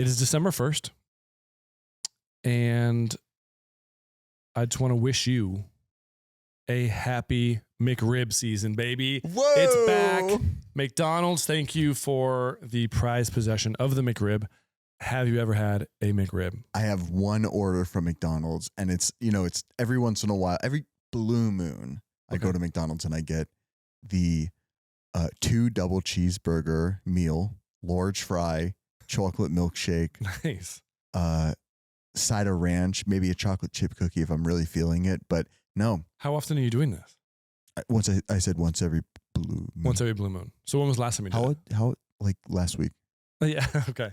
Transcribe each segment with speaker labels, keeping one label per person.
Speaker 1: It is December 1st, and I just want to wish you a happy McRib season, baby.
Speaker 2: Whoa!
Speaker 1: It's back. McDonald's, thank you for the prized possession of the McRib. Have you ever had a McRib?
Speaker 2: I have one order from McDonald's, and it's every once in a while, every blue moon, I go to McDonald's and I get the 2 double cheeseburger meal, large fry, chocolate milkshake,
Speaker 1: Nice.
Speaker 2: Side of ranch, maybe a chocolate chip cookie if I'm really feeling it. But no,
Speaker 1: How often are you doing this?
Speaker 2: I said once every blue moon.
Speaker 1: Once every blue moon. So when was the last time you did it?
Speaker 2: How like last week?
Speaker 1: Yeah, okay.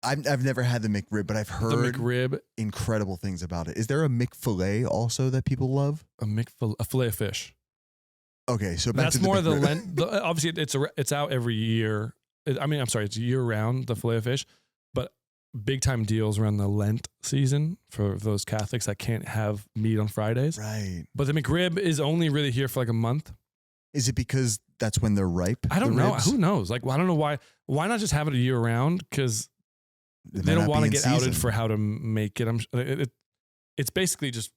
Speaker 2: I've never had the McRib, but I've heard
Speaker 1: The McRib,
Speaker 2: incredible things about it. Is there a McFilet also that people love?
Speaker 1: a fillet of fish.
Speaker 2: Okay, so back
Speaker 1: That's
Speaker 2: to the
Speaker 1: more the
Speaker 2: McRib.
Speaker 1: Lent. Obviously, it's out every year. It's year round, the fillet of fish, but big time deals around the Lent season for those Catholics that can't have meat on Fridays.
Speaker 2: Right.
Speaker 1: But the McRib is only really here for like a month.
Speaker 2: Is it because that's when they're ripe?
Speaker 1: I don't know.
Speaker 2: ribs?
Speaker 1: Who knows? Like, well, I don't know why. Why not just have it a year round? Because
Speaker 2: They
Speaker 1: they
Speaker 2: might
Speaker 1: don't
Speaker 2: not
Speaker 1: want to
Speaker 2: be in
Speaker 1: get outed
Speaker 2: season.
Speaker 1: for how to make it. It's basically just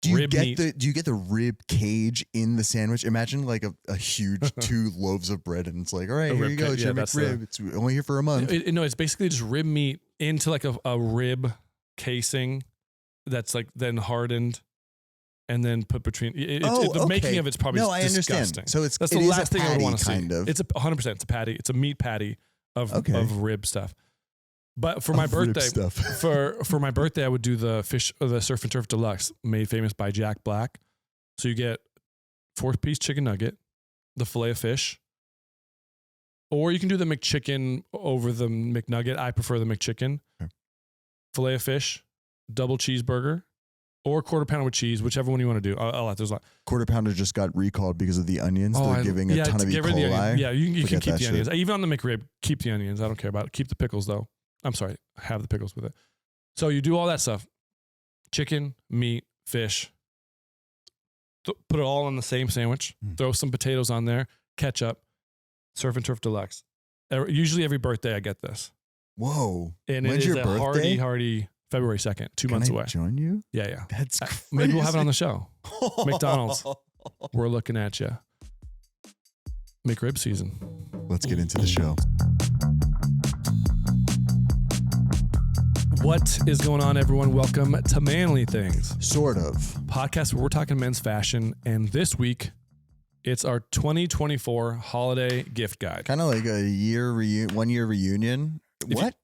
Speaker 2: Do you
Speaker 1: rib
Speaker 2: get
Speaker 1: meat.
Speaker 2: do you get the rib cage in the sandwich? Imagine like a huge 2 loaves of bread, and it's like, all right,
Speaker 1: A
Speaker 2: here
Speaker 1: rib
Speaker 2: you go,
Speaker 1: cage,
Speaker 2: it's
Speaker 1: yeah,
Speaker 2: your
Speaker 1: that's
Speaker 2: McRib. It's only here for a month.
Speaker 1: No, it's basically just rib meat into like a rib casing that's like then hardened and then put between. The making of it's probably
Speaker 2: no, I
Speaker 1: disgusting.
Speaker 2: understand. So
Speaker 1: That's
Speaker 2: it
Speaker 1: the
Speaker 2: is
Speaker 1: last
Speaker 2: a
Speaker 1: thing I would
Speaker 2: patty,
Speaker 1: want to see.
Speaker 2: kind of.
Speaker 1: It's 100%. It's a patty. It's a meat patty of rib stuff. But for my
Speaker 2: Of rib
Speaker 1: birthday,
Speaker 2: stuff.
Speaker 1: for my birthday, I would do the Surf and Turf Deluxe, made famous by Jack Black. So you get 4-piece chicken nugget, the fillet of fish, or you can do the McChicken over the McNugget. I prefer the McChicken.
Speaker 2: Okay.
Speaker 1: Fillet of fish, double cheeseburger, or quarter pounder with cheese, whichever one you want to do. There's a lot.
Speaker 2: Quarter pounder just got recalled because of the onions. They're giving a ton of E.
Speaker 1: get rid of the
Speaker 2: coli.
Speaker 1: onions. Yeah, you can
Speaker 2: Forget
Speaker 1: keep
Speaker 2: that
Speaker 1: the
Speaker 2: shit.
Speaker 1: onions. Even on the McRib, keep the onions. I don't care about it. Keep the pickles though. I'm sorry, have the pickles with it. So you do all that stuff. Chicken, meat, fish. Put it all on the same sandwich. Throw some potatoes on there, ketchup, Surf and Turf Deluxe. Usually every birthday I get this.
Speaker 2: Whoa.
Speaker 1: And
Speaker 2: When's
Speaker 1: it is
Speaker 2: your
Speaker 1: a
Speaker 2: birthday?
Speaker 1: hearty February 2nd, 2 months
Speaker 2: Can I
Speaker 1: away.
Speaker 2: join you?
Speaker 1: Yeah.
Speaker 2: That's crazy.
Speaker 1: Maybe we'll have it on the show. McDonald's. We're looking at you. McRib season.
Speaker 2: Let's get into the show.
Speaker 1: What is going on, everyone? Welcome to Manly Things,
Speaker 2: Sort of.
Speaker 1: podcast where we're talking men's fashion. And this week, it's our 2024 holiday gift guide.
Speaker 2: Kind of like a 1 year reunion.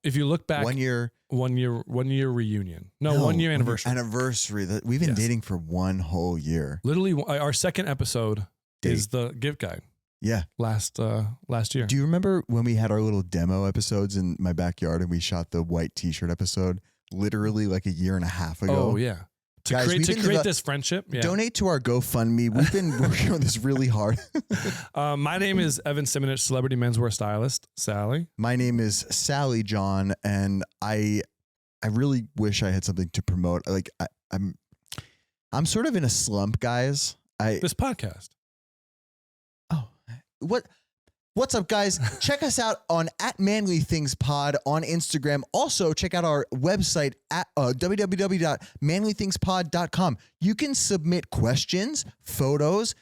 Speaker 1: If you look back,
Speaker 2: 1 year.
Speaker 1: one year reunion. No, 1 year anniversary.
Speaker 2: Anniversary. We've been
Speaker 1: Yes.
Speaker 2: dating for 1 whole year.
Speaker 1: Literally, our second episode
Speaker 2: Date.
Speaker 1: is the gift guide
Speaker 2: Yeah.
Speaker 1: last year.
Speaker 2: Do you remember when we had our little demo episodes in my backyard and we shot the white t-shirt episode literally like a year and a half ago?
Speaker 1: Oh, yeah. To
Speaker 2: Guys,
Speaker 1: create
Speaker 2: we've been
Speaker 1: this friendship. Yeah.
Speaker 2: Donate to our GoFundMe. We've been working on this really hard.
Speaker 1: My name is Evan Simonich, celebrity menswear stylist. Sally.
Speaker 2: My name is Sally John, and I really wish I had something to promote. Like I'm sort of in a slump, guys.
Speaker 1: This podcast.
Speaker 2: Oh, what's up, guys? Check us out on @ManlyThingsPod on Instagram. Also, check out our website at www.manlythingspod.com. You can submit questions, photos,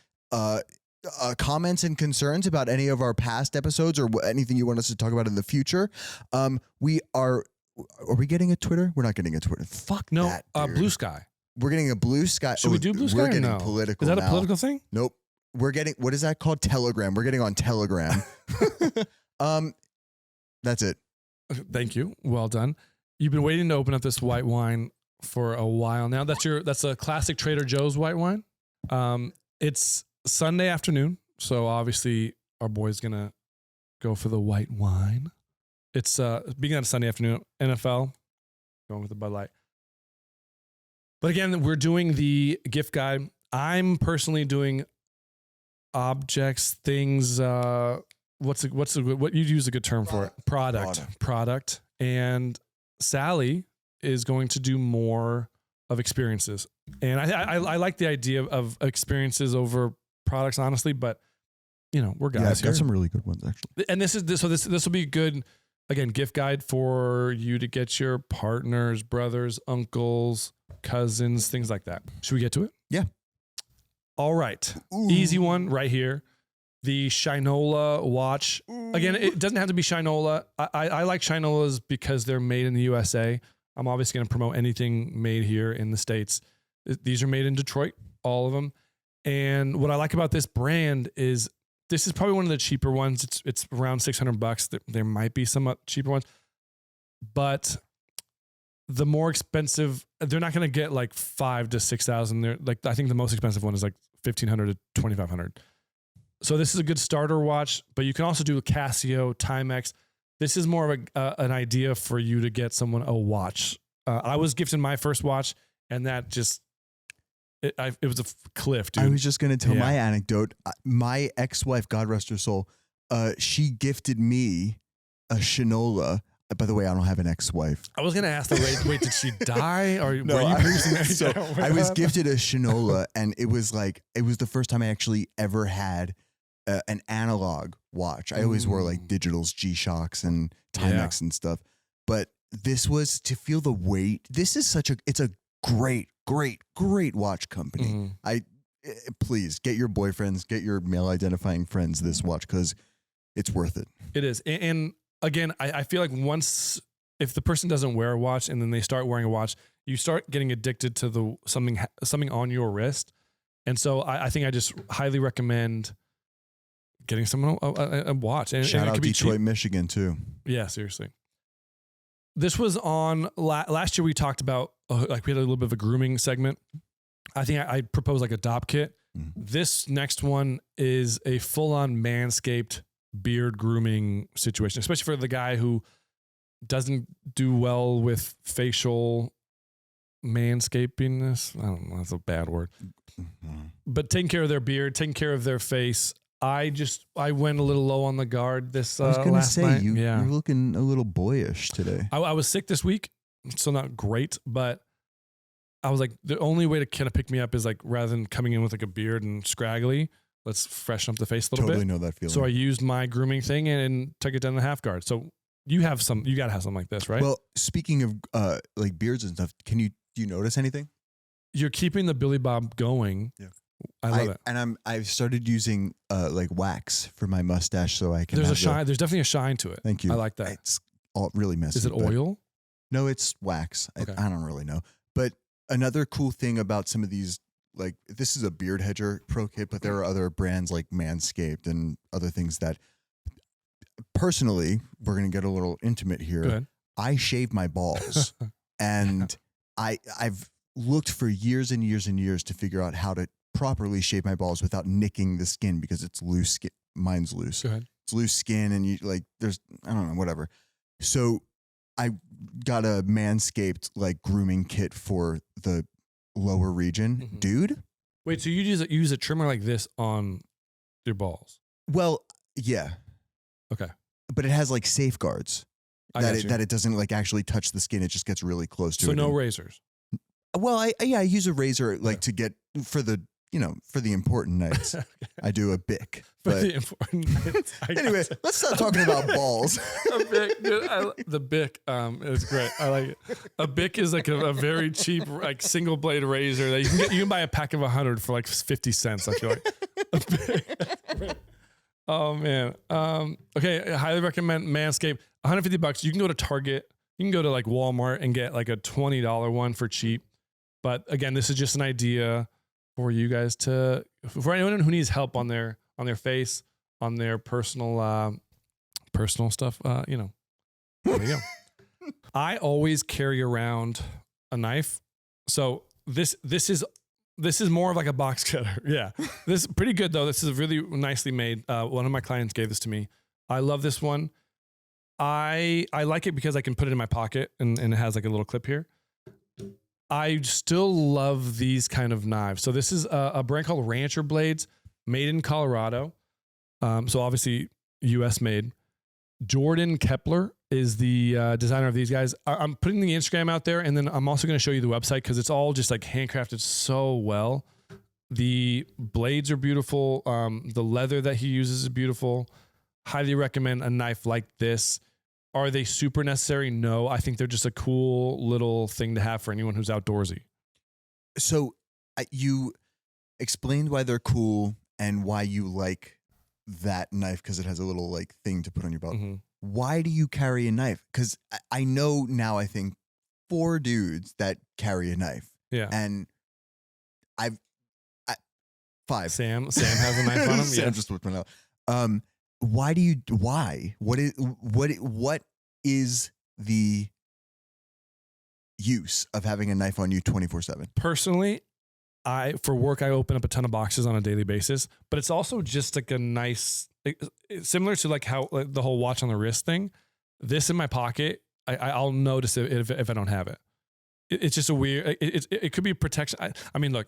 Speaker 2: comments, and concerns about any of our past episodes or anything you want us to talk about in the future. Are we getting a Twitter? We're not getting a Twitter. Fuck
Speaker 1: No,
Speaker 2: that, dude.
Speaker 1: Blue Sky.
Speaker 2: We're getting a Blue Sky.
Speaker 1: Should we do Blue Sky?
Speaker 2: We're
Speaker 1: or
Speaker 2: getting
Speaker 1: no?
Speaker 2: political.
Speaker 1: Is that
Speaker 2: now.
Speaker 1: a political thing?
Speaker 2: Nope. We're getting, what is that called? Telegram. We're getting on Telegram. That's it.
Speaker 1: Thank you. Well done. You've been waiting to open up this white wine for a while now. That's a classic Trader Joe's white wine. It's Sunday afternoon, so obviously our boy's gonna go for the white wine. It's being on a Sunday afternoon, NFL, going with the Bud Light. But again, we're doing the gift guide. I'm personally doing objects, things. What you use a good term for it? Product. And Sally is going to do more of experiences. And I like the idea of experiences over products, honestly. But we're guys
Speaker 2: Yeah, I've
Speaker 1: here.
Speaker 2: got some really good ones actually.
Speaker 1: And this will be good. again, gift guide for you to get your partners, brothers, uncles, cousins, things like that. Should we get to it?
Speaker 2: Yeah.
Speaker 1: All right.
Speaker 2: Ooh.
Speaker 1: Easy one right here. The Shinola watch. Again, it doesn't have to be Shinola. I like Shinolas because they're made in the USA. I'm obviously going to promote anything made here in the States. These are made in Detroit, all of them. And what I like about this brand is this is probably one of the cheaper ones. It's around $600. There might be some cheaper ones, but the more expensive, they're not going to get like 5,000 to 6,000. They're like, I think the most expensive one is like 1,500 to 2,500. So this is a good starter watch, but you can also do a Casio, Timex. This is more of an idea for you to get someone a watch. I was gifted my first watch, and that just it was a cliff, dude.
Speaker 2: I was just going to tell my anecdote. My ex-wife, God rest her soul, she gifted me a Shinola. By the way, I don't have an ex-wife.
Speaker 1: I was going to ask that. Wait, did she die? Or
Speaker 2: No,
Speaker 1: were you previously married?
Speaker 2: I was gifted a Shinola, and it was the first time I actually ever had an analog watch. I always wore like Digital's G-Shocks and Timex and stuff. But this was to feel the weight. This is it's a great watch company. Please get your boyfriends, get your male identifying friends this watch because it's worth it.
Speaker 1: It is. And again, I feel like if the person doesn't wear a watch and then they start wearing a watch, you start getting addicted to something on your wrist. And so I think I just highly recommend getting someone a watch. And
Speaker 2: shout
Speaker 1: and it
Speaker 2: out
Speaker 1: could be
Speaker 2: Detroit,
Speaker 1: cheap.
Speaker 2: Michigan too.
Speaker 1: Yeah, seriously. This was on last year. We talked about like we had a little bit of a grooming segment. I think I proposed like a DOP kit. This next one is a full-on Manscaped beard grooming situation, especially for the guy who doesn't do well with facial manscapingness. I don't know. That's a bad word. But taking care of their beard, taking care of their face. I went a little low on the guard this
Speaker 2: I was gonna
Speaker 1: last
Speaker 2: say
Speaker 1: night.
Speaker 2: you're looking a little boyish today.
Speaker 1: I was sick this week, so not great, but I was like, the only way to kind of pick me up is like, rather than coming in with like a beard and scraggly, let's freshen up the face a little bit.
Speaker 2: Totally know that feeling.
Speaker 1: So I used my grooming thing and took it down the half guard. So you got to have something like this, right?
Speaker 2: Well, speaking of like beards and stuff, do you notice anything?
Speaker 1: You're keeping the Billy Bob going.
Speaker 2: Yeah.
Speaker 1: I love it.
Speaker 2: And I've started using like wax for my mustache so I can.
Speaker 1: There's a shine. There's definitely a shine to it.
Speaker 2: Thank you.
Speaker 1: I like that.
Speaker 2: It's all really messy.
Speaker 1: Is it oil?
Speaker 2: No, it's wax.
Speaker 1: Okay.
Speaker 2: I don't really know. But another cool thing about some of these, like this is a beard hedger pro kit, but there are other brands like Manscaped and other things that personally, we're going to get a little intimate here.
Speaker 1: Go ahead.
Speaker 2: I shave my balls and I've looked for years and years and years to figure out how to properly shave my balls without nicking the skin because it's loose skin. Mine's loose.
Speaker 1: Go ahead.
Speaker 2: It's loose skin and you like, I don't know, whatever. So I got a Manscaped like grooming kit for the lower region. Dude.
Speaker 1: Wait, so you use a trimmer like this on your balls?
Speaker 2: Well, yeah.
Speaker 1: Okay.
Speaker 2: But it has like safeguards that it doesn't like actually touch the skin. It just gets really close to it.
Speaker 1: So no razors.
Speaker 2: Well, I use a razor like to get for the important nights.
Speaker 1: Okay.
Speaker 2: I do a Bic.
Speaker 1: For
Speaker 2: But
Speaker 1: the important nights.
Speaker 2: anyway, let's stop talking about balls.
Speaker 1: A Bic, dude, the Bic is great. I like it. A Bic is like a very cheap like single blade razor that you can buy a pack of 100 for like 50 cents. I feel like. A Bic. Oh man. Okay, I highly recommend Manscaped. $150. You can go to Target. You can go to like Walmart and get like a $20 one for cheap. But again, this is just an idea for you guys for anyone who needs help on their face, on their personal stuff. There you go. I always carry around a knife. So this is more of like a box cutter. Yeah. This is pretty good though. This is really nicely made. One of my clients gave this to me. I love this one. I like it because I can put it in my pocket and it has like a little clip here. I still love these kind of knives. So this is a brand called Rancher Blades, made in Colorado. So obviously US made. Jordan Kepler is the designer of these guys. I'm putting the Instagram out there, and then I'm also going to show you the website because it's all just like handcrafted so well. The blades are beautiful. The leather that he uses is beautiful. Highly recommend a knife like this. Are they super necessary? No, I think they're just a cool little thing to have for anyone who's outdoorsy.
Speaker 2: So you explained why they're cool and why you like that knife because it has a little like thing to put on your belt.
Speaker 1: Mm-hmm.
Speaker 2: Why do you carry a knife? Because I know now, I think 4 dudes that carry a knife.
Speaker 1: Yeah.
Speaker 2: And I 5.
Speaker 1: Sam has a knife on him.
Speaker 2: Sam just whipped one out. Why? What is the use of having a knife on you 24/7?
Speaker 1: Personally, for work, I open up a ton of boxes on a daily basis, but it's also just like a nice, similar to like how like the whole watch on the wrist thing. This in my pocket, I'll notice it if I don't have it. It's just a weird. It could be protection. I mean, look,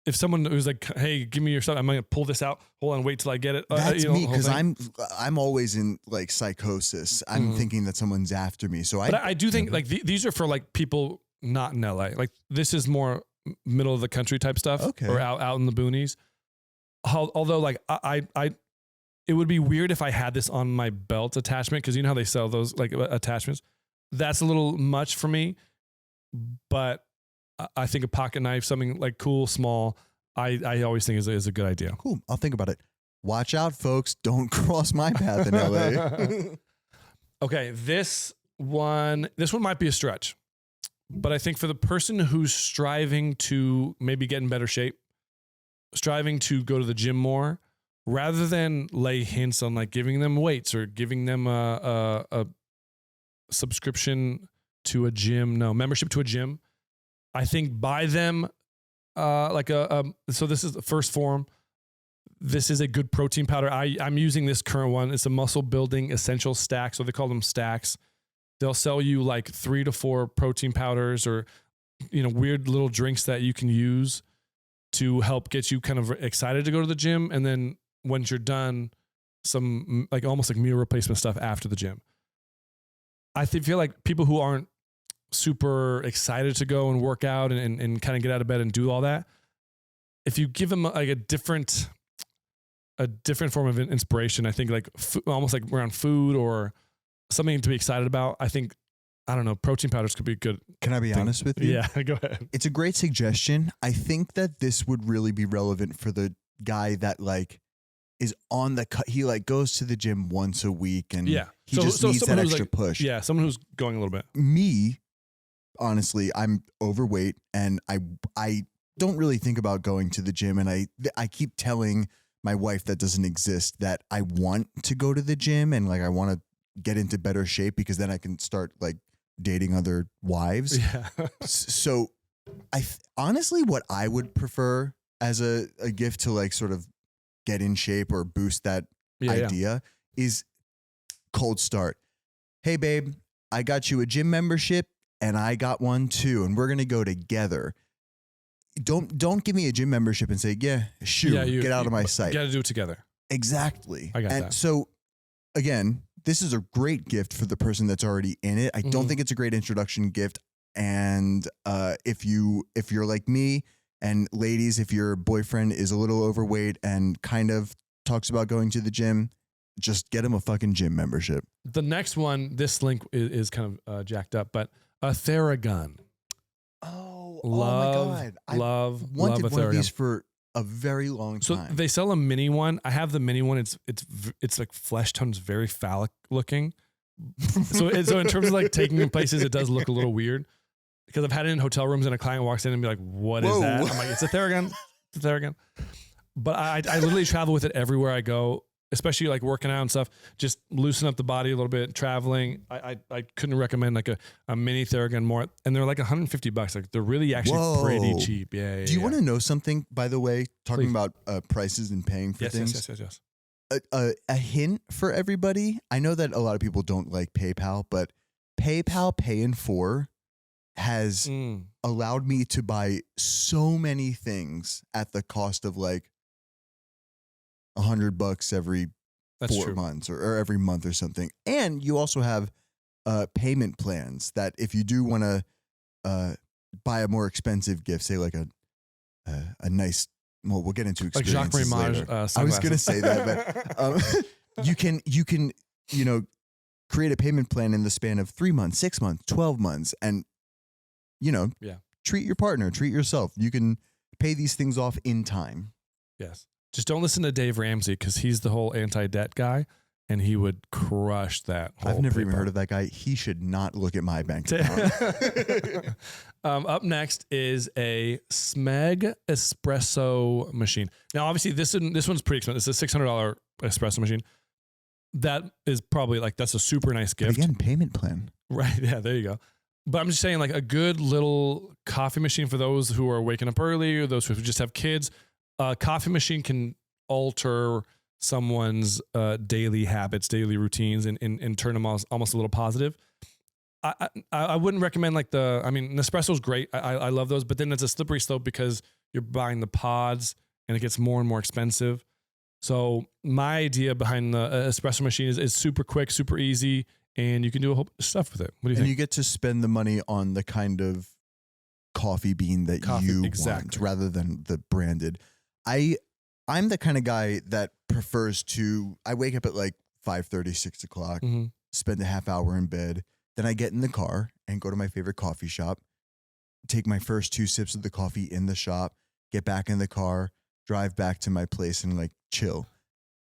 Speaker 1: if someone who's like, hey, give me your stuff, I'm gonna pull this out. Hold on, wait till I get it.
Speaker 2: That's me, because I'm always in like psychosis. I'm thinking that someone's after me. So
Speaker 1: I do think like these are for like people not in LA. Like this is more middle of the country type stuff, or out in the boonies. Although like it would be weird if I had this on my belt attachment, because you know how they sell those like attachments. That's a little much for me, but I think a pocket knife, something like cool, small, I always think is a good idea.
Speaker 2: Cool. I'll think about it. Watch out, folks. Don't cross my path in LA.
Speaker 1: Okay. This one might be a stretch, but I think for the person who's striving to maybe get in better shape, striving to go to the gym more, rather than lay hints on like giving them weights or giving them a subscription to a gym, membership to a gym, I think buy them so this is the first form. This is a good protein powder. I'm using this current one. It's a muscle building essential stack. So they call them stacks. They'll sell you like 3 to 4 protein powders or, weird little drinks that you can use to help get you kind of excited to go to the gym. And then once you're done, some like almost like meal replacement stuff after the gym. I feel like people who aren't super excited to go and work out and kind of get out of bed and do all that, if you give them like a different form of inspiration, I think like almost like around food or something to be excited about, I think, I don't know, protein powders could be good.
Speaker 2: Can I be honest with you?
Speaker 1: Yeah, go ahead.
Speaker 2: It's a great suggestion. I think that this would really be relevant for the guy that like is on the cut. He like goes to the gym once a week and he just needs that extra push.
Speaker 1: Yeah, someone who's going a little bit.
Speaker 2: Me, honestly, I'm overweight and I don't really think about going to the gym, and I keep telling my wife that doesn't exist, that I want to go to the gym and like I want to get into better shape because then I can start like dating other wives.
Speaker 1: Yeah.
Speaker 2: So honestly, what I would prefer as a gift to like sort of get in shape or boost that idea is cold start. Hey babe, I got you a gym membership and I got one too, and we're going to go together. Don't give me a gym membership and say, get out of my sight.
Speaker 1: You got to do it together.
Speaker 2: Exactly.
Speaker 1: I got that.
Speaker 2: So again, this is a great gift for the person that's already in it. I don't think it's a great introduction gift. And if you're like me, and ladies, if your boyfriend is a little overweight and kind of talks about going to the gym, just get him a fucking gym membership.
Speaker 1: The next one, this link is kind of jacked up, but a Theragun.
Speaker 2: Oh my God.
Speaker 1: I wanted
Speaker 2: one of these for a very long time.
Speaker 1: So they sell a mini one. I have the mini one. It's like flesh tones, very phallic looking. so in terms of like taking in places, it does look a little weird because I've had it in hotel rooms and a client walks in and be like, "What is that?" I'm like, "It's a Theragun. It's a Theragun." But I literally travel with it everywhere I go, especially like working out and stuff. Just loosen up the body a little bit. Traveling, I couldn't recommend like a mini Theragun more. And they're like $150. Like they're really actually pretty cheap. Yeah.
Speaker 2: Do you want to know something, by the way? Talking about prices and paying for things.
Speaker 1: Yes.
Speaker 2: A hint for everybody. I know that a lot of people don't like PayPal, but PayPal Pay in 4 has allowed me to buy so many things at the cost of like $100 every 4 months or every month or something. And you also have payment plans that if you do want to buy a more expensive gift, say like a nice, well, we'll get into experiences
Speaker 1: like Jacques
Speaker 2: later. I was going to say that, but you can create a payment plan in the span of 3 months, 6 months, 12 months, and treat your partner, treat yourself. You can pay these things off in time.
Speaker 1: Yes. Just don't listen to Dave Ramsey because he's the whole anti-debt guy, and he would crush that whole
Speaker 2: I've never
Speaker 1: paper.
Speaker 2: even heard of that guy. He should not look at my bank account.
Speaker 1: Up next is a Smeg espresso machine. Now, obviously, this one's pretty expensive. It's a $600 espresso machine. That is probably that's a super nice gift.
Speaker 2: But again, payment plan.
Speaker 1: Right. Yeah, there you go. But I'm just saying, like, a good little coffee machine for those who are waking up early or those who just have kids. A coffee machine can alter someone's daily habits, daily routines, and turn them almost a little positive. I wouldn't recommend Nespresso is great. I love those, but then it's a slippery slope because you're buying the pods and it gets more and more expensive. So my idea behind the espresso machine is super quick, super easy, and you can do a whole bunch of stuff with it. What do you think?
Speaker 2: And you get to spend the money on the kind of coffee bean that you want rather than the branded. I'm the kind of guy that prefers I wake up at like 5:30, 6 o'clock, spend a half hour in bed. Then I get in the car and go to my favorite coffee shop, take my first 2 sips of the coffee in the shop, get back in the car, drive back to my place and chill.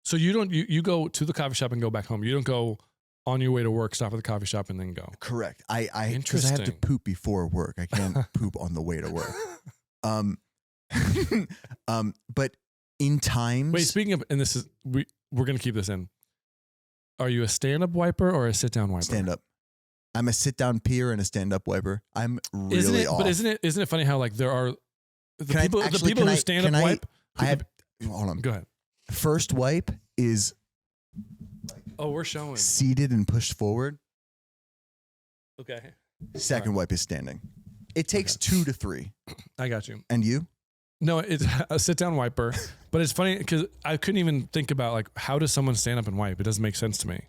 Speaker 1: So you go to the coffee shop and go back home. You don't go on your way to work, stop at the coffee shop and then go.
Speaker 2: Correct. Because I have to poop before work. I can't poop on the way to work. But in times.
Speaker 1: Wait, speaking of, and this is we're gonna keep this in. Are you a stand-up wiper or a sit-down wiper?
Speaker 2: Stand up. I'm a sit-down peer and a stand-up wiper. I'm really off.
Speaker 1: But isn't it funny how there are the people who stand up wipe?
Speaker 2: Hold on.
Speaker 1: Go ahead.
Speaker 2: First wipe is
Speaker 1: we're showing
Speaker 2: seated and pushed forward.
Speaker 1: Okay.
Speaker 2: Second wipe is standing. It takes 2 to 3.
Speaker 1: I got you.
Speaker 2: And you?
Speaker 1: No, it's a sit-down wiper. But it's funny because I couldn't even think about how does someone stand up and wipe? It doesn't make sense to me.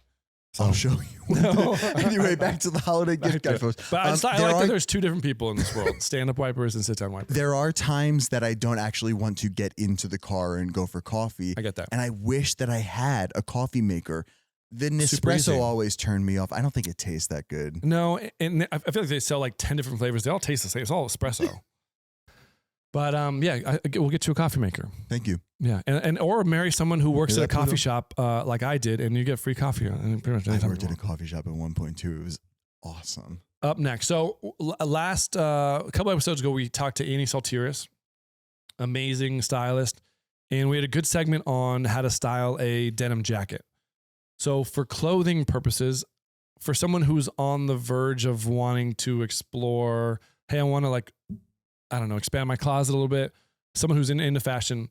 Speaker 2: So I'll show you.
Speaker 1: No.
Speaker 2: Anyway, back to the holiday gift guide, folks.
Speaker 1: But I like that there's 2 different people in this world: stand-up wipers and sit-down wipers.
Speaker 2: There are times that I don't actually want to get into the car and go for coffee.
Speaker 1: I get that.
Speaker 2: And I wish that I had a coffee maker. The Nespresso always turned me off. I don't think it tastes that good.
Speaker 1: No, and I feel like they sell 10 different flavors. They all taste the same. It's all espresso. But we'll get you a coffee maker.
Speaker 2: Thank you.
Speaker 1: Yeah, and or marry someone who works at a coffee shop like I did, and you get free coffee. Pretty much
Speaker 2: I worked at a coffee shop at one point too. It was awesome.
Speaker 1: Up next, so last a couple episodes ago, we talked to Annie Saltiris, amazing stylist, and we had a good segment on how to style a denim jacket. So for clothing purposes, for someone who's on the verge of wanting to explore, hey, I want to expand my closet a little bit. Someone who's into fashion,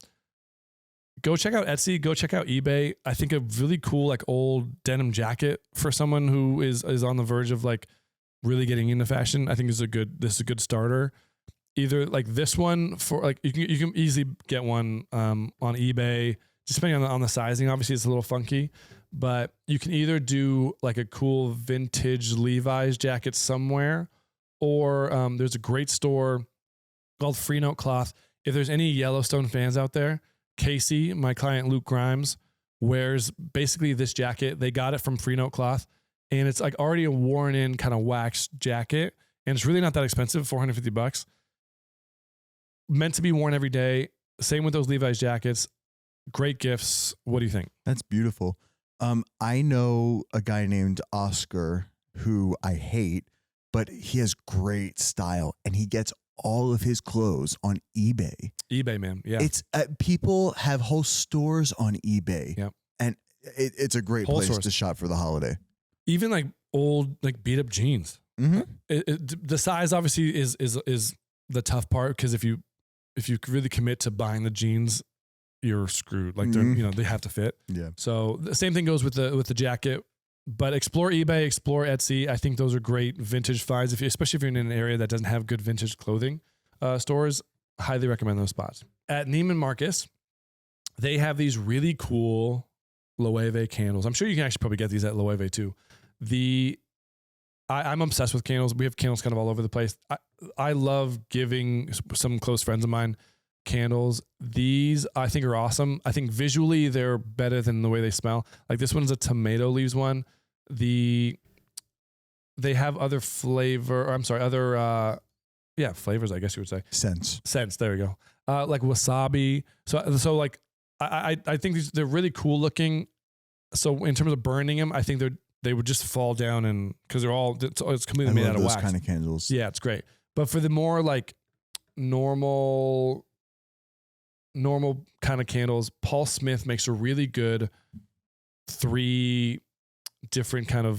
Speaker 1: go check out Etsy, go check out eBay. I think a really cool old denim jacket for someone who is on the verge of really getting into fashion, I think this is a good starter. Either this one for you can easily get one on eBay, just depending on the sizing. Obviously it's a little funky, but you can either do a cool vintage Levi's jacket somewhere, or there's a great store called Free Note Cloth. If there's any Yellowstone fans out there, Casey, my client Luke Grimes, wears basically this jacket. They got it from Free Note Cloth, and it's already a worn in kind of wax jacket, and it's really not that expensive, $450. Meant to be worn every day. Same with those Levi's jackets. Great gifts. What do you think?
Speaker 2: That's beautiful. I know a guy named Oscar who I hate, but he has great style, and he gets all of his clothes on eBay.
Speaker 1: eBay, man. Yeah.
Speaker 2: It's people have whole stores on eBay.
Speaker 1: Yeah.
Speaker 2: And it's a great place to shop for the holiday.
Speaker 1: Even old beat up jeans.
Speaker 2: Mm-hmm.
Speaker 1: The size obviously is the tough part, because if you really commit to buying the jeans, you're screwed. They have to fit.
Speaker 2: Yeah.
Speaker 1: So the same thing goes with the jacket. But explore eBay, explore Etsy. I think those are great vintage finds, especially if you're in an area that doesn't have good vintage clothing stores. Highly recommend those spots. At Neiman Marcus, they have these really cool Loewe candles. I'm sure you can actually probably get these at Loewe too. I'm obsessed with candles. We have candles kind of all over the place. I love giving some close friends of mine candles. These I think are awesome. I think visually they're better than the way they smell. This one's a tomato leaves one. They have other flavor. Or I'm sorry, other flavors. I guess you would say scents. There we go. Like wasabi. So like I think they're really cool looking. So in terms of burning them, I think they would just fall down and because it's completely made out of wax.
Speaker 2: Those kind of candles.
Speaker 1: Yeah, it's great. But for the more like normal kind of candles, Paul Smith makes a really good 3 different kind of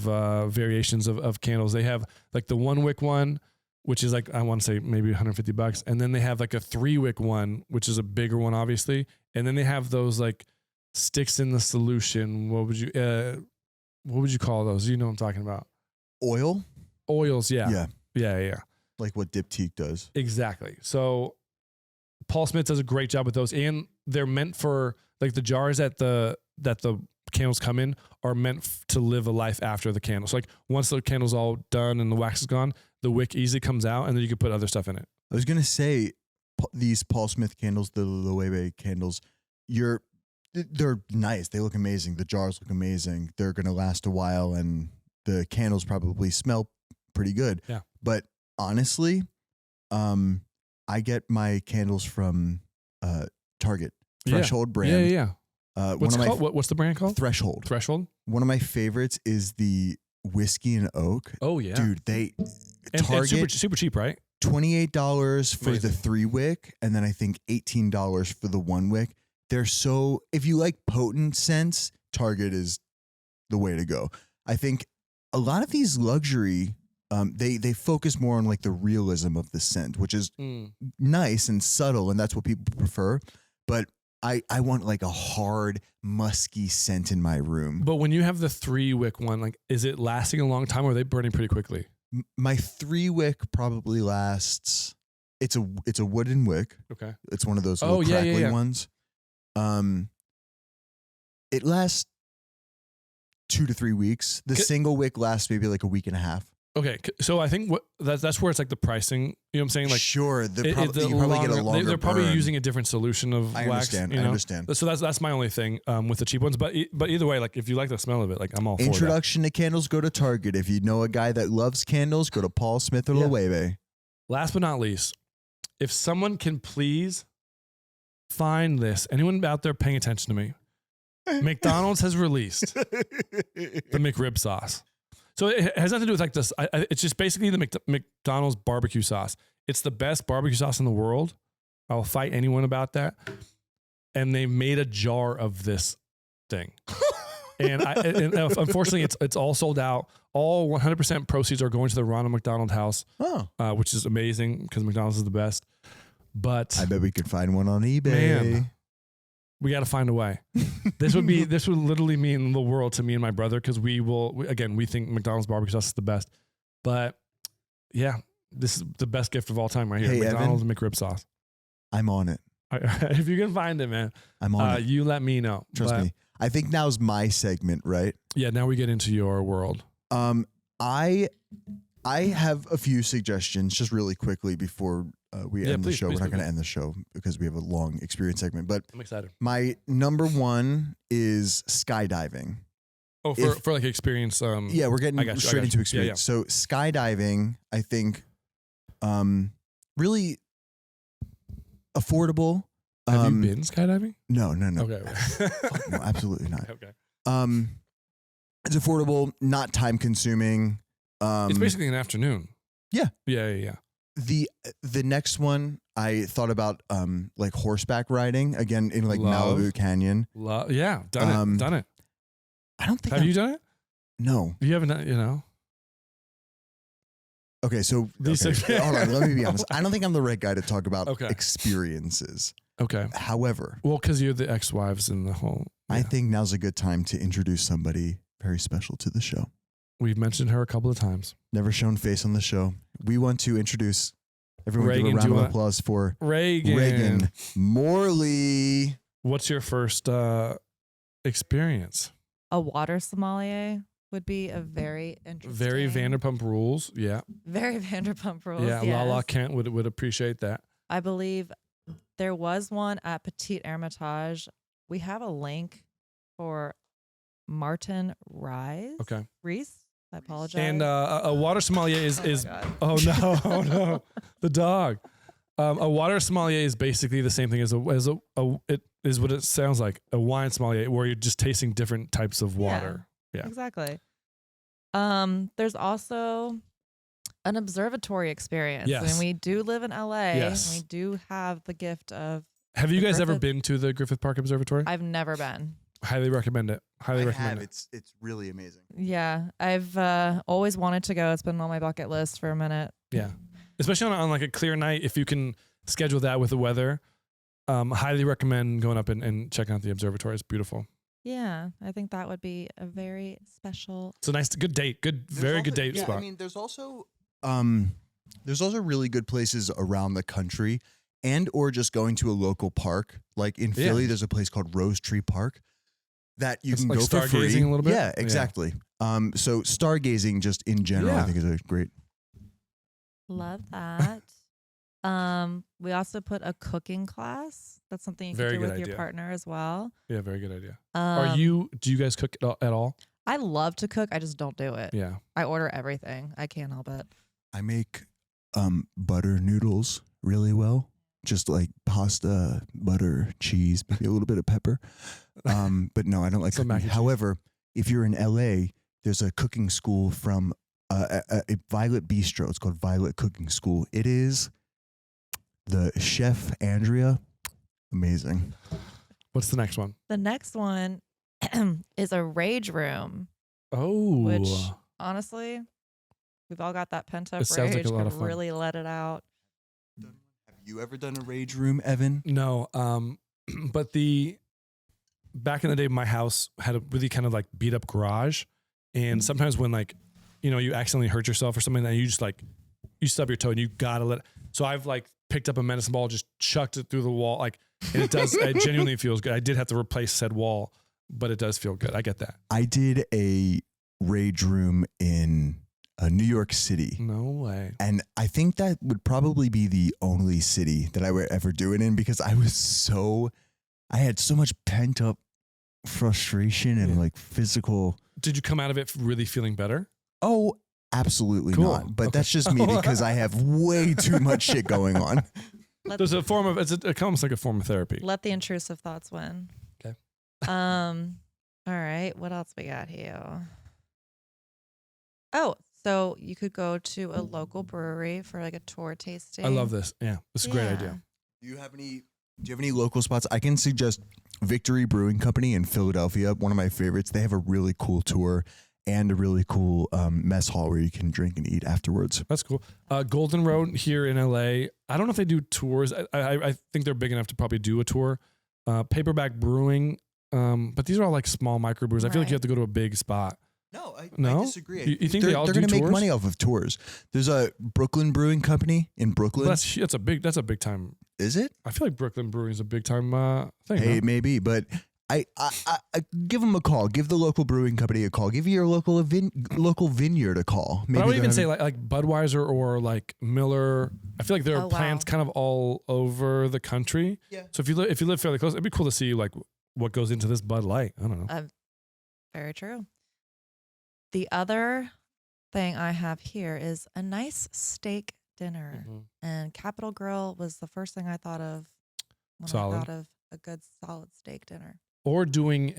Speaker 1: variations of candles. They have like the 1 wick one, which is like, I want to say maybe $150. And then they have like a 3 wick one, which is a bigger one, obviously. And then they have those like sticks in the solution. What would you call those? You know what I'm talking about? Oils. Yeah. Yeah.
Speaker 2: Like what Diptyque does.
Speaker 1: Exactly. So Paul Smith does a great job with those, and they're meant for like the jars that the candles come in are meant to live a life after the candles. So like once the candle's all done and the wax is gone, the wick easily comes out, and then you can put other stuff in it.
Speaker 2: I was gonna say these Paul Smith candles, the Loewe candles, they're nice. They look amazing. The jars look amazing. They're gonna last a while, and the candles probably smell pretty good.
Speaker 1: Yeah.
Speaker 2: But honestly, I get my candles from Target. Threshold brand.
Speaker 1: Yeah. What's the brand called?
Speaker 2: Threshold. One of my favorites is the whiskey and oak.
Speaker 1: Oh yeah,
Speaker 2: dude.
Speaker 1: Target and super cheap, right?
Speaker 2: $28 for the 3 wick, and then I think $18 for the 1 wick. They're so. If you like potent scents, Target is the way to go. I think a lot of these luxury. They focus more on like the realism of the scent, which is nice and subtle, and that's what people prefer. But I want like a hard, musky scent in my room.
Speaker 1: But when you have the 3 wick one, like, is it lasting a long time, or are they burning pretty quickly?
Speaker 2: My 3 wick probably lasts. It's a wooden wick.
Speaker 1: Okay.
Speaker 2: It's one of those little crackly ones. It lasts 2 to 3 weeks. The single wick lasts maybe like a week and a half.
Speaker 1: Okay, so I think that's where it's like the pricing. You know what I'm saying? Like,
Speaker 2: sure, you probably get a longer.
Speaker 1: They're probably using a different solution of wax.
Speaker 2: I understand.
Speaker 1: So that's my only thing with the cheap ones. But either way, like if you like the smell of it, like I'm all for that.
Speaker 2: Introduction to candles, go to Target. If you know a guy that loves candles, go to Paul Smith or Loewe.
Speaker 1: Last but not least, if someone can please find this, anyone out there paying attention to me, McDonald's has released the McRib sauce. So it has nothing to do with like this. It's just basically the McDonald's barbecue sauce. It's the best barbecue sauce in the world. I'll fight anyone about that. And they made a jar of this thing. and unfortunately, it's all sold out. All 100% proceeds are going to the Ronald McDonald House, which is amazing because McDonald's is the best. But
Speaker 2: I bet we could find one on eBay.
Speaker 1: Man, we got to find a way. This would literally mean the world to me and my brother because we think McDonald's barbecue sauce is the best. But yeah, this is the best gift of all time right here.
Speaker 2: Hey,
Speaker 1: McDonald's
Speaker 2: Evan,
Speaker 1: McRib sauce.
Speaker 2: I'm on it.
Speaker 1: If you can find it, man,
Speaker 2: I'm on it.
Speaker 1: You let me know.
Speaker 2: Trust me. I think now's my segment, right?
Speaker 1: Yeah, now we get into your world.
Speaker 2: I have a few suggestions just really quickly before we end the show. We're not going to end the show because we have a long experience segment, but
Speaker 1: I'm excited.
Speaker 2: My number 1 is skydiving.
Speaker 1: Oh, for like experience.
Speaker 2: Yeah, we're getting straight into experience. Yeah. So skydiving, I think, really affordable.
Speaker 1: Have you been skydiving?
Speaker 2: No.
Speaker 1: Okay.
Speaker 2: No, absolutely not.
Speaker 1: Okay.
Speaker 2: It's affordable, not time consuming.
Speaker 1: It's basically an afternoon.
Speaker 2: Yeah.
Speaker 1: Yeah.
Speaker 2: The next one I thought about like horseback riding again in like Malibu Canyon.
Speaker 1: Yeah, done it.
Speaker 2: I don't think.
Speaker 1: Have you done it?
Speaker 2: No.
Speaker 1: You haven't. You know.
Speaker 2: Okay, so hold on. Let me be honest. I don't think I'm the right guy to talk about experiences.
Speaker 1: Okay.
Speaker 2: However,
Speaker 1: well, because you're the ex-wives in the whole. Yeah.
Speaker 2: I think now's a good time to introduce somebody very special to the show.
Speaker 1: We've mentioned her a couple of times.
Speaker 2: Never shown face on the show. We want to introduce everyone.
Speaker 1: Regan,
Speaker 2: give a round of applause for
Speaker 1: Regan
Speaker 2: Morley.
Speaker 1: What's your first experience?
Speaker 3: A water sommelier would be a very interesting.
Speaker 1: Very Vanderpump Rules. Yeah.
Speaker 3: Very Vanderpump Rules.
Speaker 1: Yeah.
Speaker 3: Yes.
Speaker 1: Lala Kent would appreciate that.
Speaker 3: I believe there was one at Petite Hermitage. We have a link for Martin Rees.
Speaker 1: Okay.
Speaker 3: Reese. I apologize.
Speaker 1: And a water sommelier is
Speaker 3: God.
Speaker 1: oh no, oh no, the dog. A water sommelier is basically the same thing as it is what it sounds like, a wine sommelier, where you're just tasting different types of water. Yeah.
Speaker 3: Exactly. There's also an observatory experience.
Speaker 1: Yes.
Speaker 3: And we do live in LA.
Speaker 1: Yes.
Speaker 3: And we do have the gift of.
Speaker 1: Have you
Speaker 3: The
Speaker 1: guys ever
Speaker 3: Griffith-
Speaker 1: been to the Griffith Park Observatory?
Speaker 3: I've never been.
Speaker 1: Highly recommend it. Highly
Speaker 2: I
Speaker 1: recommend
Speaker 2: have.
Speaker 1: it.
Speaker 2: It's really amazing.
Speaker 3: Yeah, I've always wanted to go. It's been on my bucket list for a minute.
Speaker 1: Yeah. Especially on like a clear night, if you can schedule that with the weather. Highly recommend going up and checking out the observatory. It's beautiful.
Speaker 3: Yeah, I think that would be a very special.
Speaker 1: It's a nice, good date. Very good date spot.
Speaker 2: I mean, there's also really good places around the country, and or just going to a local park. Like in Philly, there's a place called Rose Tree Park that you can
Speaker 1: like
Speaker 2: go for free.
Speaker 1: stargazing a little bit?
Speaker 2: Yeah, exactly. So stargazing just in general, I think is a great.
Speaker 3: Love that. We also put a cooking class. That's something you can
Speaker 1: Very
Speaker 3: do
Speaker 1: good
Speaker 3: with your
Speaker 1: idea.
Speaker 3: partner as well.
Speaker 1: Yeah, very good idea. Do you guys cook at all?
Speaker 3: I love to cook. I just don't do it.
Speaker 1: Yeah.
Speaker 3: I order everything. I can't help it.
Speaker 2: I make butter noodles really well. Just like pasta, butter, cheese, maybe a little bit of pepper. But no, I don't like
Speaker 1: So mac
Speaker 2: cooking.
Speaker 1: and cheese.
Speaker 2: However, if you're in LA, there's a cooking school from a Violet Bistro. It's called Violet Cooking School. It is the chef Andrea. Amazing.
Speaker 1: What's the next one?
Speaker 3: The next one is a rage room,
Speaker 1: Oh.
Speaker 3: which honestly, we've all got that pent up
Speaker 1: It sounds like
Speaker 3: rage.
Speaker 1: a lot
Speaker 3: Could
Speaker 1: of fun.
Speaker 3: really let it out.
Speaker 2: Have you ever done a rage room, Evan?
Speaker 1: No. But back in the day, my house had a really kind of like beat up garage. And sometimes when like, you accidentally hurt yourself or something, that you just like, you stub your toe and you gotta let it. So I've like picked up a medicine ball, just chucked it through the wall. Like, and it genuinely feels good. I did have to replace said wall, but it does feel good. I get that.
Speaker 2: I did a rage room in New York City.
Speaker 1: No way.
Speaker 2: And I think that would probably be the only city that I would ever do it in, because I had so much pent up frustration and like physical.
Speaker 1: Did you come out of it really feeling better?
Speaker 2: Oh, absolutely
Speaker 1: Cool.
Speaker 2: not. But
Speaker 1: Okay.
Speaker 2: that's just me, because I have way too much shit going on.
Speaker 1: There's a form of, it comes like a form of therapy.
Speaker 3: Let the intrusive thoughts win.
Speaker 1: Okay.
Speaker 3: All right. What else we got here? Oh, so you could go to a local brewery for like a tour tasting.
Speaker 1: I love this. Yeah. It's a great idea.
Speaker 2: Do you have any local spots? I can suggest Victory Brewing Company in Philadelphia, one of my favorites. They have a really cool tour and a really cool mess hall where you can drink and eat afterwards.
Speaker 1: That's cool. Golden Road here in LA. I don't know if they do tours. I think they're big enough to probably do a tour. Paperback Brewing. But these are all like small microbrews. I feel like you have to go to a big spot.
Speaker 2: No, I
Speaker 1: No?
Speaker 2: disagree.
Speaker 1: You think they all
Speaker 2: they're
Speaker 1: do
Speaker 2: going to make
Speaker 1: tours?
Speaker 2: money off of tours. There's a Brooklyn Brewing Company in Brooklyn.
Speaker 1: That's a big time.
Speaker 2: Is it?
Speaker 1: I feel like Brooklyn Brewing is a big time thing.
Speaker 2: Hey,
Speaker 1: no?
Speaker 2: maybe, but I give them a call. Give the local brewing company a call. Give your local vineyard a call. Maybe
Speaker 1: But I would
Speaker 2: they're
Speaker 1: even say
Speaker 2: having-
Speaker 1: like Budweiser or like Miller. I feel like there are
Speaker 3: Oh, wow.
Speaker 1: plants kind of all over the country.
Speaker 2: Yeah.
Speaker 1: So if you live fairly close, it'd be cool to see like what goes into this Bud Light. I don't know.
Speaker 3: Very true. The other thing I have here is a nice steak dinner.
Speaker 1: Mhm.
Speaker 3: And Capital Grill was the first thing I thought of when
Speaker 1: Solid.
Speaker 3: I thought of a good solid steak dinner.
Speaker 1: Or doing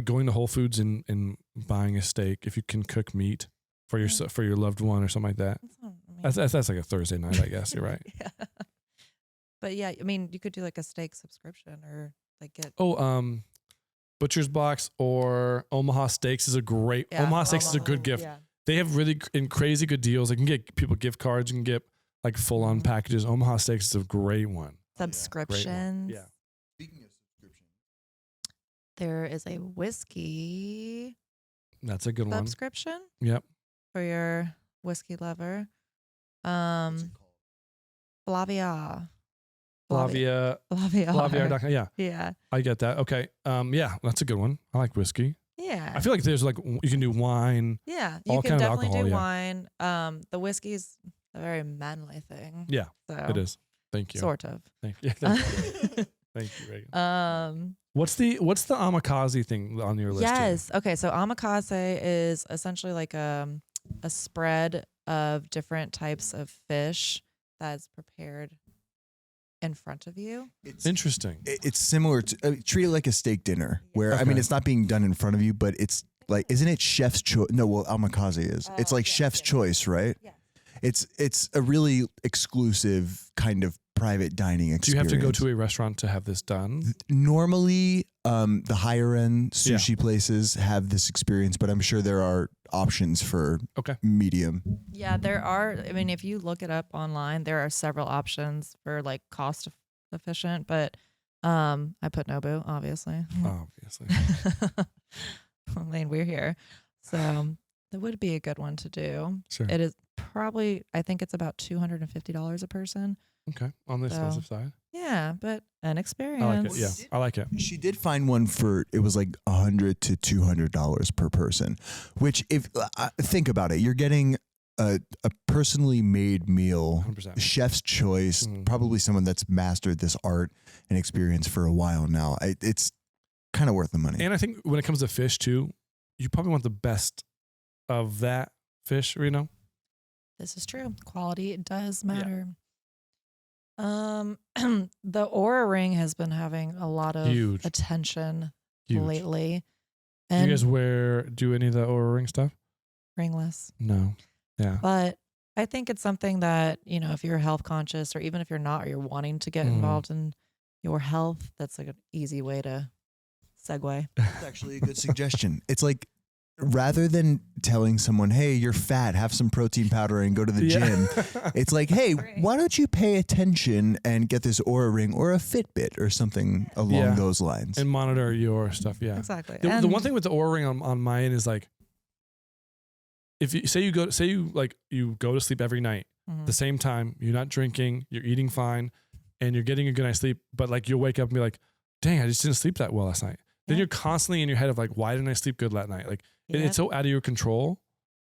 Speaker 1: going to Whole Foods and buying a steak if you can cook meat for your loved one or something like that.
Speaker 3: That's not, I mean,
Speaker 1: That's like a Thursday night, I guess. You're right.
Speaker 3: yeah. But yeah, I mean, you could do like a steak subscription or like get.
Speaker 1: Oh, Butcher's Box or Omaha Steaks is a great.
Speaker 3: Yeah,
Speaker 1: Omaha Steaks is a good gift.
Speaker 3: Yeah.
Speaker 1: They have really crazy good deals. You can get people gift cards. You can get like full on
Speaker 3: Mhm.
Speaker 1: packages. Omaha Steaks is a great one.
Speaker 3: Subscriptions.
Speaker 1: Yeah.
Speaker 2: Speaking of subscription,
Speaker 3: There is a whiskey
Speaker 1: That's a good one.
Speaker 3: subscription
Speaker 1: Yep.
Speaker 3: for your whiskey lover.
Speaker 2: what's it called?
Speaker 3: Flavia.
Speaker 1: Flavia.
Speaker 3: Flavia.
Speaker 1: Flavia.com. Yeah,
Speaker 3: Yeah.
Speaker 1: I get that. Okay. Yeah, that's a good one. I like whiskey.
Speaker 3: Yeah.
Speaker 1: I feel like there's like you can do wine.
Speaker 3: Yeah.
Speaker 1: all
Speaker 3: You can
Speaker 1: kind of
Speaker 3: definitely
Speaker 1: alcohol,
Speaker 3: do
Speaker 1: yeah.
Speaker 3: wine. The whiskey's a very manly thing.
Speaker 1: Yeah,
Speaker 3: So
Speaker 1: it is. Thank you.
Speaker 3: Sort of.
Speaker 1: Thank you. Thank you. Thank you, Regan. What's the omakase thing on your list?
Speaker 3: Yes. Okay. So omakase is essentially like a spread of different types of fish that's prepared in front of you.
Speaker 2: It's
Speaker 1: Interesting.
Speaker 2: It's similar to treat it like a steak dinner, where I
Speaker 1: Okay.
Speaker 2: mean, it's not being done in front of you, but it's like, isn't it chef's choice? No, well, omakase is. It's like chef's choice, right?
Speaker 3: Yeah.
Speaker 2: It's a really exclusive kind of private dining experience.
Speaker 1: Do you have to go to a restaurant to have this done?
Speaker 2: Normally, the higher end sushi places have this experience, but I'm sure there are options for medium.
Speaker 3: Yeah, there are. I mean, if you look it up online, there are several options for like cost efficient, but I put Nobu, obviously.
Speaker 1: Obviously.
Speaker 3: I mean, we're here. So that would be a good one to do.
Speaker 1: Sure.
Speaker 3: It is probably, I think it's about $250 a person.
Speaker 1: Okay. On the expensive side.
Speaker 3: Yeah, but an experience.
Speaker 1: I like it. Yeah, I like it.
Speaker 2: She did find one for, it was like $100 to $200 per person, which if think about it, you're getting a personally made meal,
Speaker 1: 100%.
Speaker 2: chef's choice, probably someone that's mastered this art and experience for a while now. It's kind of worth the money.
Speaker 1: And I think when it comes to fish too, you probably want the best of that fish, you know?
Speaker 3: This is true. Quality does matter. The Aura Ring has been having a lot of attention lately.
Speaker 1: Do you guys do any of the Oura Ring stuff?
Speaker 3: Ringless.
Speaker 1: No. Yeah.
Speaker 3: But I think it's something that, you know, if you're health conscious or even if you're not, or you're wanting to get involved in your health, that's like an easy way to segue.
Speaker 2: That's actually a good suggestion. It's like, rather than telling someone, hey, you're fat, have some protein powder and go to the gym, it's like, hey, why don't you pay attention and get this Oura Ring or a Fitbit or something along those lines.
Speaker 1: And monitor your stuff. Yeah,
Speaker 3: exactly.
Speaker 1: The one thing with the Oura Ring on my end is like, if you you go to sleep every night, the same time, you're not drinking, you're eating fine, and you're getting a good night's sleep, but like you'll wake up and be like, dang, I just didn't sleep that well last night. Then you're constantly in your head of like, why didn't I sleep good last night? Like it's so out of your control,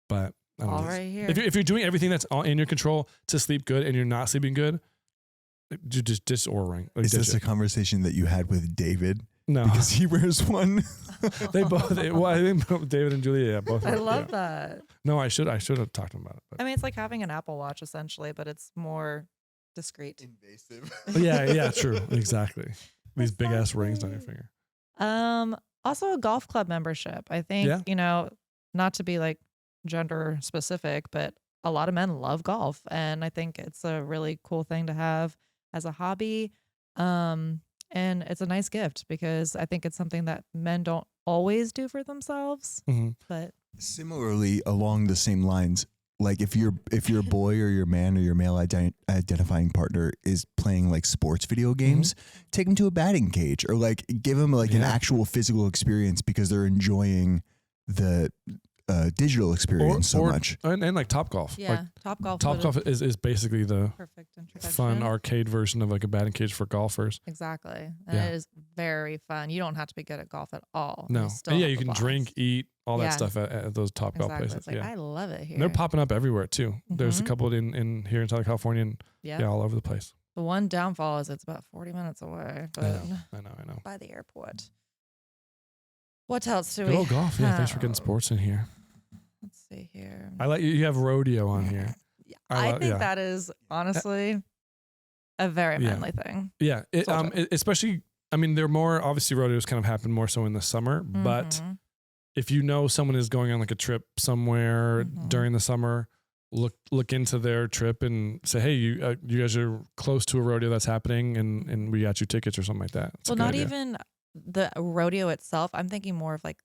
Speaker 1: but I don't know.
Speaker 3: Right here.
Speaker 1: If you're doing everything that's all in your control to sleep good and you're not sleeping good, you just Oura Ring. Like,
Speaker 2: is this a conversation that you had with David?
Speaker 1: No,
Speaker 2: because he wears one.
Speaker 1: They both. Well, I think David and Julia, both.
Speaker 3: I love that.
Speaker 1: No, I should have talked to him about it. But.
Speaker 3: I mean, it's like having an Apple Watch essentially, but it's more discreet.
Speaker 2: Invasive.
Speaker 1: Yeah, true, exactly. These big ass rings on your finger.
Speaker 3: Also a golf club membership. I think, you know, not to be like gender specific, but a lot of men love golf. And I think it's a really cool thing to have as a hobby. And it's a nice gift because I think it's something that men don't always do for themselves. But
Speaker 2: similarly, along the same lines, like if your boy or your man or your male identifying partner is playing like sports video games, take him to a batting cage or like give him like an actual physical experience because they're enjoying the digital experience so much.
Speaker 1: And like Topgolf.
Speaker 3: Yeah,
Speaker 1: like,
Speaker 3: Topgolf
Speaker 1: is basically the
Speaker 3: perfect introduction.
Speaker 1: Fun arcade version of like a batting cage for golfers.
Speaker 3: Exactly. And it is very fun. You don't have to be good at golf at all.
Speaker 1: No. And you can drink, eat, all that stuff at those Topgolf places.
Speaker 3: It's like, I love it here.
Speaker 1: And they're popping up everywhere too. There's a couple in here in Southern California and all over the place.
Speaker 3: The one downfall is it's about 40 minutes away. But
Speaker 1: I know.
Speaker 3: By the airport. What else do
Speaker 1: Good
Speaker 3: we
Speaker 1: old golf. Yeah, thanks for getting sports in here.
Speaker 3: Let's see here.
Speaker 1: I like you have rodeo on here.
Speaker 3: I think that is honestly a very manly thing.
Speaker 1: Yeah. Especially, I mean, they're more, obviously rodeos kind of happen more so in the summer, but if you know someone is going on like a trip somewhere during the summer, look into their trip and say, hey, you guys are close to a rodeo that's happening and we got you tickets or something like that.
Speaker 3: Well, not even the rodeo itself. I'm thinking more of like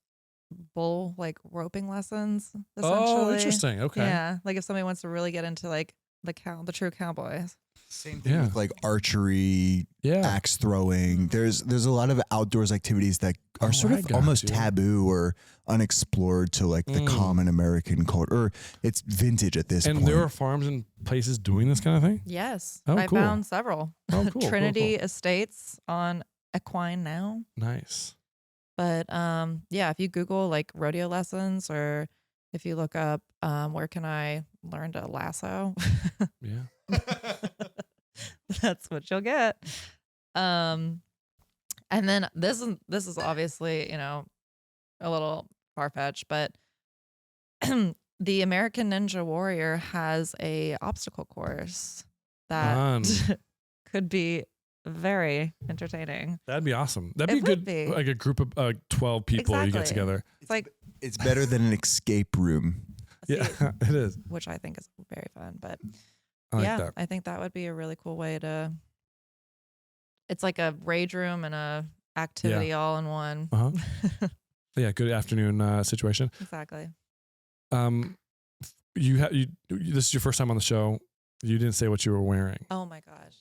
Speaker 3: bull like roping lessons essentially.
Speaker 1: Oh, interesting. Okay.
Speaker 3: Yeah, like if somebody wants to really get into like the true cowboys.
Speaker 2: Same thing with like archery, axe throwing. There's a lot of outdoors activities that are sort of almost taboo or unexplored to like the common American culture. Or it's vintage at this point.
Speaker 1: And there are farms and places doing this kind of thing?
Speaker 3: Yes.
Speaker 1: Oh,
Speaker 3: I
Speaker 1: cool.
Speaker 3: found several.
Speaker 1: Oh, cool.
Speaker 3: Trinity Estates on Equine now.
Speaker 1: Nice.
Speaker 3: But if you Google like rodeo lessons or if you look up where can I learn to lasso?
Speaker 1: Yeah.
Speaker 3: That's what you'll get. And then this is obviously, a little far-fetched, but the American Ninja Warrior has a obstacle course that could be very entertaining.
Speaker 1: That'd be awesome. That'd be good. Like a group of 12 people you get together.
Speaker 2: It's better than an escape room.
Speaker 1: Yeah, it is.
Speaker 3: Which I think is very fun. But
Speaker 1: I
Speaker 3: think that would be a really cool way to. It's like a rage room and a activity all in one.
Speaker 1: Yeah, good afternoon situation.
Speaker 3: Exactly.
Speaker 1: This is your first time on the show. You didn't say what you were wearing.
Speaker 3: Oh my gosh.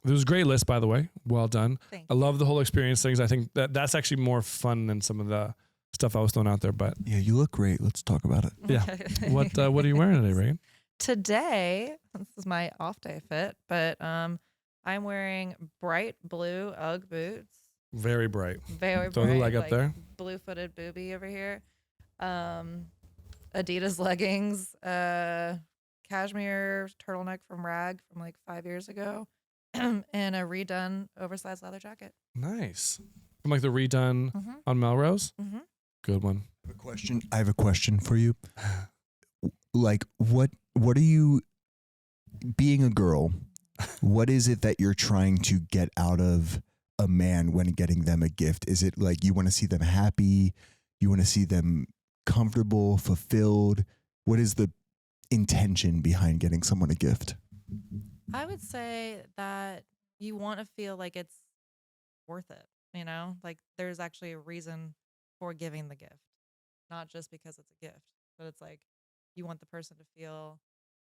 Speaker 1: There was a great list, by the way. Well done.
Speaker 3: Thank
Speaker 1: I love the whole experience things. I think that's actually more fun than some of the stuff I was throwing out there. But
Speaker 2: yeah, you look great. Let's talk about it.
Speaker 1: Yeah. What are you wearing today, Regan?
Speaker 3: Today, this is my off day fit, but I'm wearing bright blue UGG boots.
Speaker 1: Very bright.
Speaker 3: Very
Speaker 1: Throw
Speaker 3: bright.
Speaker 1: the leg up there.
Speaker 3: Blue footed booby over here. Adidas leggings. Cashmere turtleneck from Rag from like 5 years ago. And a redone oversized leather jacket.
Speaker 1: Nice. From like the redone on Melrose. Good one.
Speaker 2: I have a question for you. Like, what are you, being a girl, what is it that you're trying to get out of a man when getting them a gift? Is it like you want to see them happy? You want to see them comfortable, fulfilled? What is the intention behind getting someone a gift?
Speaker 3: I would say that you want to feel like it's worth it, like there's actually a reason for giving the gift, not just because it's a gift, but it's like you want the person to feel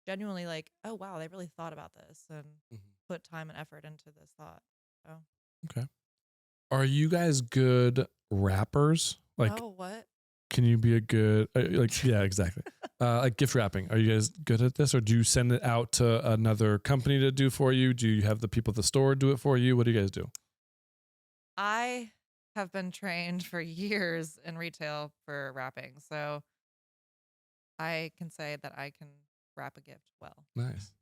Speaker 3: genuinely like, oh wow, they really thought about this and put time and effort into this thought. So
Speaker 1: okay. Are you guys good rappers? Like,
Speaker 3: oh, what?
Speaker 1: Can you be a good yeah, exactly. Like gift wrapping. Are you guys good at this, or do you send it out to another company to do for you? Do you have the people at the store do it for you? What do you guys do?
Speaker 3: I have been trained for years in retail for wrapping, so I can say that I can wrap a gift well.
Speaker 1: Nice.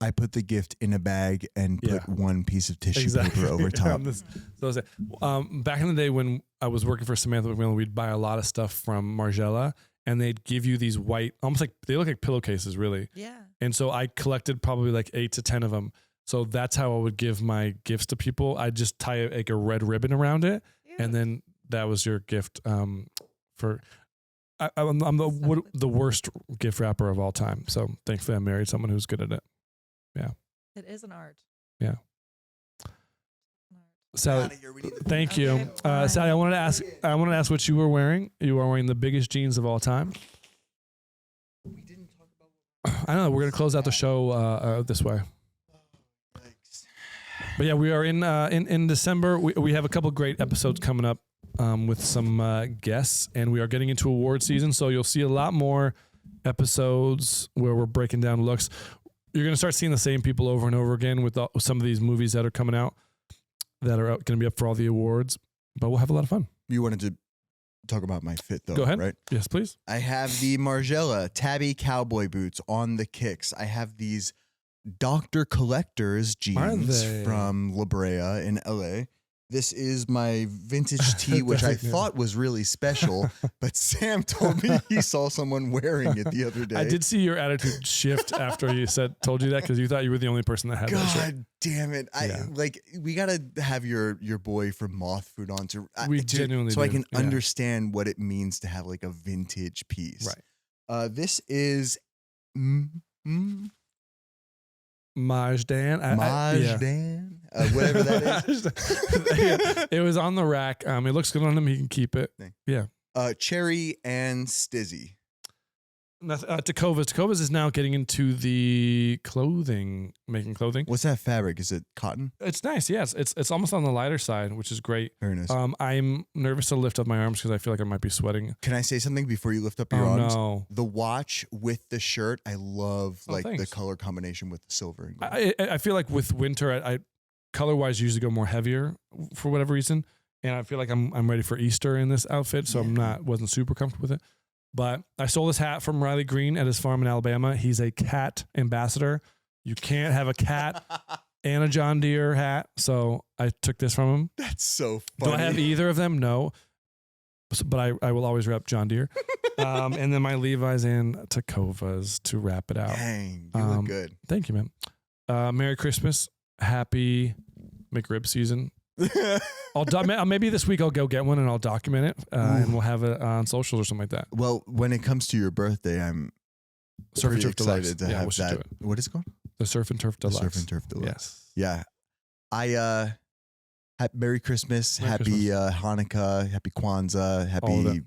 Speaker 2: I put the gift in a bag and put one piece of tissue paper over top.
Speaker 1: Back in the day when I was working for Samantha McMillan, we'd buy a lot of stuff from Margiela, and they'd give you these white, almost like, they look like pillowcases, really.
Speaker 3: Yeah.
Speaker 1: And so I collected probably like 8 to 10 of them. So that's how I would give my gifts to people. I'd just tie like a red ribbon around it, and then that was your gift. I'm the worst gift wrapper of all time. So thankfully I married someone who's good at it. Yeah.
Speaker 3: It is an art.
Speaker 1: Yeah. Sally, thank you. Sally, I wanted to ask what you were wearing. You are wearing the biggest jeans of all time.
Speaker 2: We didn't talk about.
Speaker 1: I know. We're going to close out the show this way. But yeah, we are in December. We have a couple great episodes coming up with some guests, and we are getting into award season. So you'll see a lot more episodes where we're breaking down looks. You're going to start seeing the same people over and over again with some of these movies that are coming out that are going to be up for all the awards, but we'll have a lot of fun.
Speaker 2: You wanted to talk about my fit, though.
Speaker 1: Go ahead.
Speaker 2: Right?
Speaker 1: Yes, please.
Speaker 2: I have the Margiela tabby cowboy boots on the kicks. I have these Dr. Collector's jeans from La Brea in LA. This is my vintage tee, which I thought was really special, but Sam told me he saw someone wearing it the other day.
Speaker 1: I did see your attitude shift after he told you that, because you thought you were the only person that had that shirt.
Speaker 2: God damn it. We got to have your boy from Moth Food on
Speaker 1: genuinely
Speaker 2: so I can understand what it means to have like a vintage piece.
Speaker 1: Right.
Speaker 2: This is
Speaker 1: Majdan.
Speaker 2: Majdan. Whatever that
Speaker 1: is. It was on the rack. It looks good on him. He can keep it. Yeah.
Speaker 2: Cherry and Stizzy.
Speaker 1: Tecovas is now getting into the making clothing.
Speaker 2: What's that fabric? Is it cotton?
Speaker 1: It's nice. Yes, it's almost on the lighter side, which is great.
Speaker 2: Very nice.
Speaker 1: I'm nervous to lift up my arms because I feel like I might be sweating.
Speaker 2: Can I say something before you lift up your arms?
Speaker 1: No.
Speaker 2: The watch with the shirt, I love the color combination with the silver and
Speaker 1: gold. I feel like with winter, I color wise usually go more heavier for whatever reason, and I feel like I'm ready for Easter in this outfit, so wasn't super comfortable with it. But I stole this hat from Riley Green at his farm in Alabama. He's a cat ambassador. You can't have a cat and a John Deere hat. So I took this from him.
Speaker 2: That's so funny.
Speaker 1: Do I have either of them? No. But I will always rep John Deere. And then my Levi's and Tacovas to wrap it out.
Speaker 2: Dang, you look good.
Speaker 1: Thank you, man. Merry Christmas. Happy McRib season. Maybe this week I'll go get one and I'll document it and we'll have it on socials or something like that.
Speaker 2: Well, when it comes to your birthday, I'm
Speaker 1: Surf and
Speaker 2: pretty
Speaker 1: Turf Deluxe.
Speaker 2: excited to have
Speaker 1: we'll
Speaker 2: that. What is it called?
Speaker 1: The Surf and Turf Deluxe.
Speaker 2: The Surf and Turf Deluxe.
Speaker 1: Yes.
Speaker 2: Yeah. Merry Christmas,
Speaker 1: Merry
Speaker 2: happy
Speaker 1: Christmas.
Speaker 2: Hanukkah, happy Kwanzaa,
Speaker 1: All of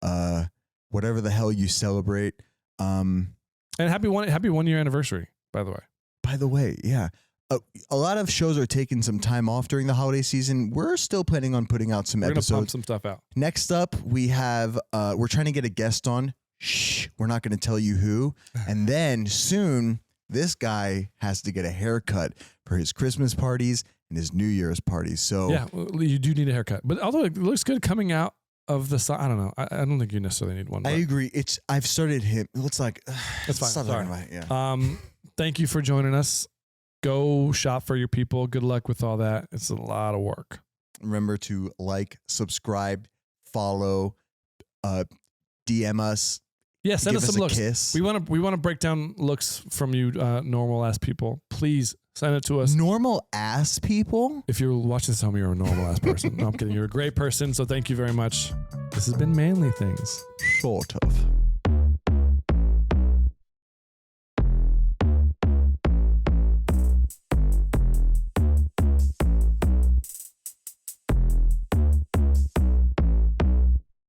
Speaker 2: happy whatever the hell you celebrate.
Speaker 1: And happy 1 year anniversary, by the way.
Speaker 2: By the way, yeah. A lot of shows are taking some time off during the holiday season. We're still planning on putting out some
Speaker 1: We're
Speaker 2: episodes.
Speaker 1: gonna pump some stuff out.
Speaker 2: Next up, we have we're trying to get a guest on. Shh, we're not going to tell you who. And then soon, this guy has to get a haircut for his Christmas parties and his New Year's parties. So
Speaker 1: Yeah, well, you do need a haircut. But although it looks good coming out of the side, I don't know. I don't think you necessarily need one.
Speaker 2: I agree. I've started him. It's like
Speaker 1: That's fine.
Speaker 2: stop
Speaker 1: Sorry.
Speaker 2: talking about it, yeah.
Speaker 1: Thank you for joining us. Go shop for your people. Good luck with all that. It's a lot of work.
Speaker 2: Remember to like, subscribe, follow, DM us.
Speaker 1: Yeah, send
Speaker 2: give
Speaker 1: us some looks.
Speaker 2: Kiss.
Speaker 1: We want to break down looks from you, normal ass people. Please send it to us.
Speaker 2: Normal ass people.
Speaker 1: If you're watching this home, you're a normal ass person. No, I'm kidding. You're a great person. So thank you very much. This has been Manly Things.
Speaker 2: Sort of.